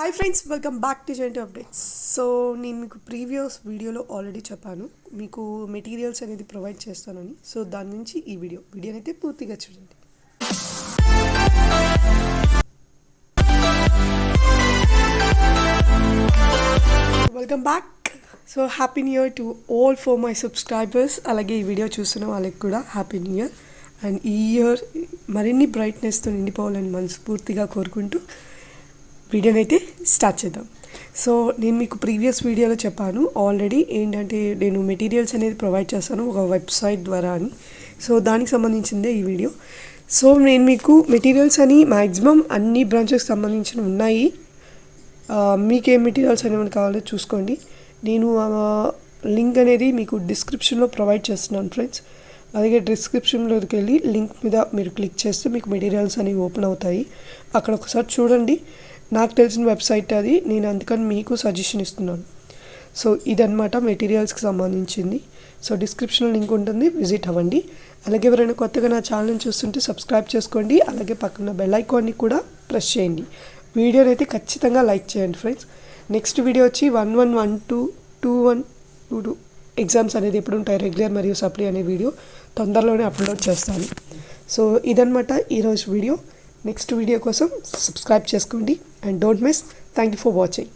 Hi friends, welcome back to JNTUA updates. So నేను మీకు previous వీడియోలో ఆల్రెడీ చెప్పాను మీకు మెటీరియల్స్ అనేది ప్రొవైడ్ చేస్తానని. సో దాని నుంచి ఈ వీడియోని అయితే పూర్తిగా చూడండి. Welcome back. So happy new year to all for my subscribers. అలాగే ఈ వీడియో చూస్తున్న వాళ్ళకి కూడా హ్యాపీ న్యూ ఇయర్. అండ్ ఈ ఇయర్ మరిన్ని బ్రైట్నెస్తో నిండిపోవాలని మనస్ఫూర్తిగా కోరుకుంటూ వీడియోని అయితే స్టార్ట్ చేద్దాం. సో నేను మీకు ప్రీవియస్ వీడియోలో చెప్పాను ఆల్రెడీ ఏంటంటే నేను మెటీరియల్స్ అనేది ప్రొవైడ్ చేస్తాను ఒక వెబ్సైట్ ద్వారా అని. సో దానికి సంబంధించిందే ఈ వీడియో. సో నేను మీకు మెటీరియల్స్ అని మ్యాక్సిమం అన్ని బ్రాంచెస్కి సంబంధించిన ఉన్నాయి. మీకేం మెటీరియల్స్ అనేవి కావాలో చూసుకోండి. నేను లింక్ అనేది మీకు డిస్క్రిప్షన్లో ప్రొవైడ్ చేస్తున్నాను ఫ్రెండ్స్. అలాగే డిస్క్రిప్షన్లోకి వెళ్ళి లింక్ మీద మీరు క్లిక్ చేస్తే మీకు మెటీరియల్స్ అనేవి ఓపెన్ అవుతాయి. అక్కడ ఒకసారి చూడండి. నాకు తెలిసిన వెబ్సైట్ అది, నేను అందుకని మీకు సజెషన్ ఇస్తున్నాను. సో ఇదన్నమాట మెటీరియల్స్కి సంబంధించింది. సో డిస్క్రిప్షన్లో లింక్ ఉంటుంది, విజిట్ అవ్వండి. అలాగే ఎవరైనా కొత్తగా నా ఛానల్ని చూస్తుంటే సబ్స్క్రైబ్ చేసుకోండి. అలాగే పక్కన బెల్ ఐకాన్ని కూడా ప్రెస్ చేయండి. వీడియోని అయితే ఖచ్చితంగా లైక్ చేయండి ఫ్రెండ్స్. నెక్స్ట్ వీడియో వచ్చి 1112 2122 ఎగ్జామ్స్ అనేది ఎప్పుడు ఉంటాయి, రెగ్యులర్ మరియు సప్లీ అనే వీడియో తొందరలోనే అప్లోడ్ చేస్తాను. సో ఇదన్నమాట ఈరోజు వీడియో. నెక్స్ట్ వీడియో కోసం సబ్స్క్రైబ్ చేసుకోండి and don't miss. Thank you for watching.